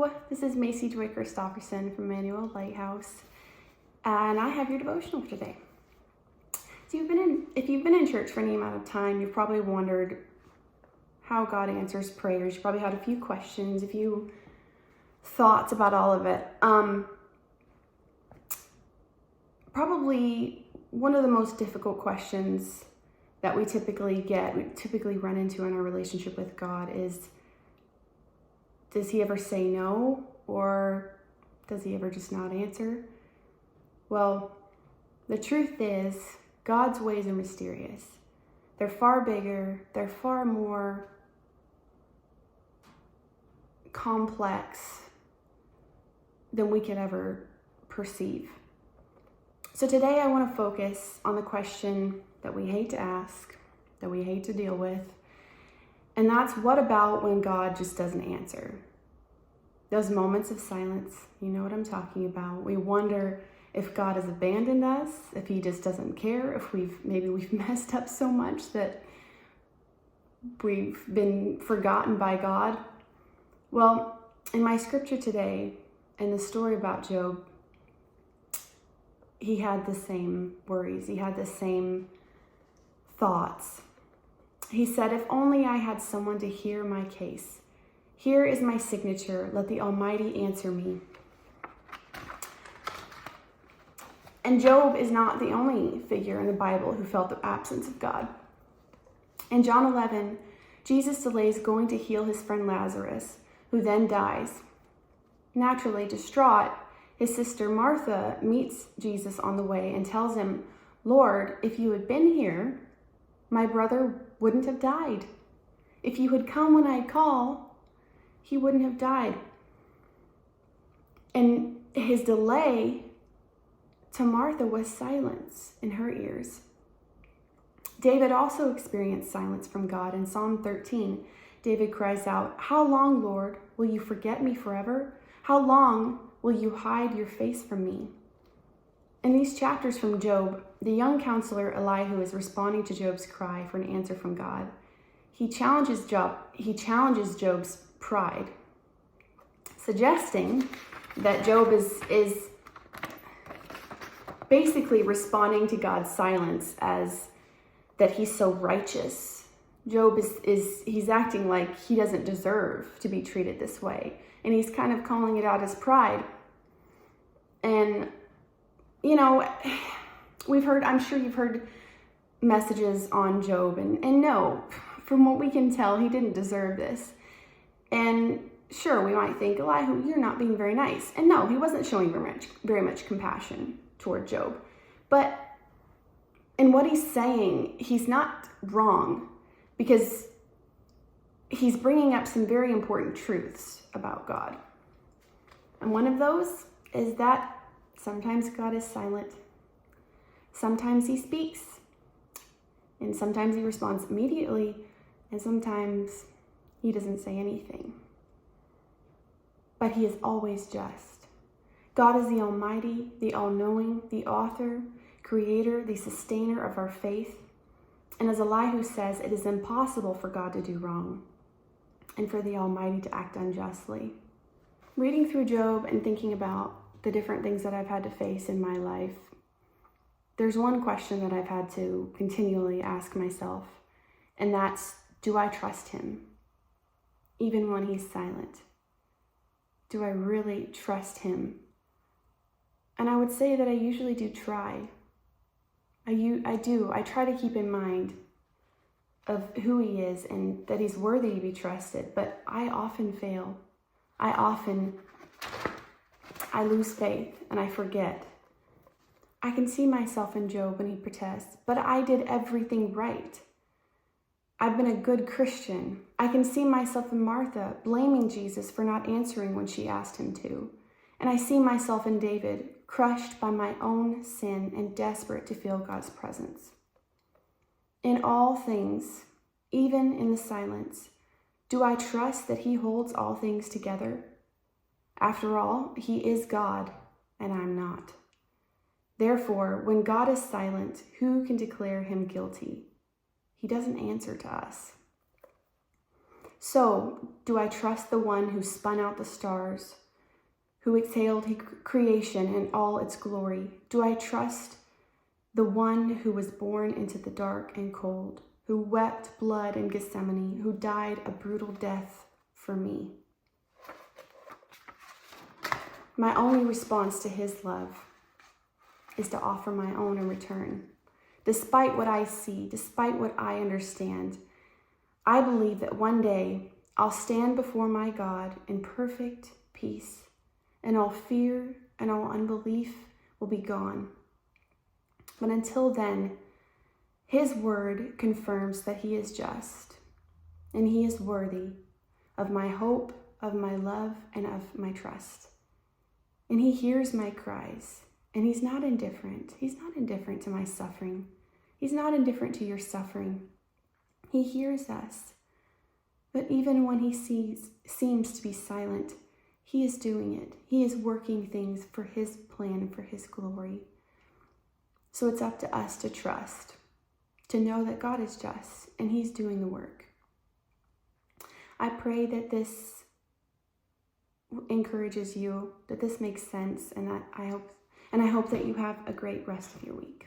Hello, this is Macy Christoffersen from Emmanuel Lighthouse, and I have your devotional for today. So if you've been in church for any amount of time, you've probably wondered how God answers prayers. You probably had a few questions, a few thoughts about all of it. Probably one of the most difficult questions that we typically run into in our relationship with God is, does he ever say no, or does he ever just not answer? Well, the truth is, God's ways are mysterious. They're far bigger, they're far more complex than we can ever perceive. So today I want to focus on the question that we hate to ask, that we hate to deal with, and that's, what about when God just doesn't answer? Those moments of silence, you know what I'm talking about. We wonder if God has abandoned us, if he just doesn't care, if maybe we've messed up so much that we've been forgotten by God. Well, in my scripture today, in the story about Job, he had the same worries. He had the same thoughts. He said, if only I had someone to hear my case. Here is my signature. Let the Almighty answer me. And Job is not the only figure in the Bible who felt the absence of God. In John 11, Jesus delays going to heal his friend Lazarus, who then dies. Naturally distraught, his sister Martha meets Jesus on the way and tells him, Lord, if you had been here, my brother wouldn't have died. If you had come when I call, he wouldn't have died. And his delay to Martha was silence in her ears. David also experienced silence from God. In Psalm 13, David cries out, how long, Lord, will you forget me forever? How long will you hide your face from me? In these chapters from Job, the young counselor Elihu is responding to Job's cry for an answer from God. He challenges Job's pride, suggesting that Job is basically responding to God's silence as that he's so righteous. Job he's acting like he doesn't deserve to be treated this way. And he's kind of calling it out as pride. And, you know, I'm sure you've heard messages on Job, and no, from what we can tell, he didn't deserve this. And sure, we might think, Elihu, you're not being very nice. And no, he wasn't showing very much compassion toward Job. But in what he's saying, he's not wrong, because he's bringing up some very important truths about God. And one of those is that sometimes God is silent. Sometimes he speaks. And sometimes he responds immediately. And sometimes he doesn't say anything. But he is always just. God is the Almighty, the All-Knowing, the Author, Creator, the Sustainer of our faith. And as Elihu says, it is impossible for God to do wrong and for the Almighty to act unjustly. Reading through Job and thinking about the different things that I've had to face in my life, there's one question that I've had to continually ask myself, and that's, do I trust him? Even when he's silent. Do I really trust him? And I would say that I usually do try. I do. I try to keep in mind of who he is and that he's worthy to be trusted, but I often fail. I lose faith and I forget. I can see myself in Job when he protests, but I did everything right. I've been a good Christian. I can see myself in Martha blaming Jesus for not answering when she asked him to. And I see myself in David, crushed by my own sin and desperate to feel God's presence. In all things, even in the silence, do I trust that he holds all things together? After all, he is God, and I'm not. Therefore, when God is silent, who can declare him guilty? He doesn't answer to us. So, do I trust the one who spun out the stars, who exhaled creation in all its glory? Do I trust the one who was born into the dark and cold, who wept blood in Gethsemane, who died a brutal death for me? My only response to his love is to offer my own in return. Despite what I see, despite what I understand, I believe that one day I'll stand before my God in perfect peace, and all fear and all unbelief will be gone. But until then, his word confirms that he is just, and he is worthy of my hope, of my love, and of my trust. And he hears my cries, and he's not indifferent. He's not indifferent to my suffering. He's not indifferent to your suffering. He hears us. But even when he seems to be silent, he is doing it. He is working things for his plan and for his glory. So it's up to us to trust, to know that God is just and he's doing the work. I pray that this encourages you, that this makes sense, and I hope that you have a great rest of your week.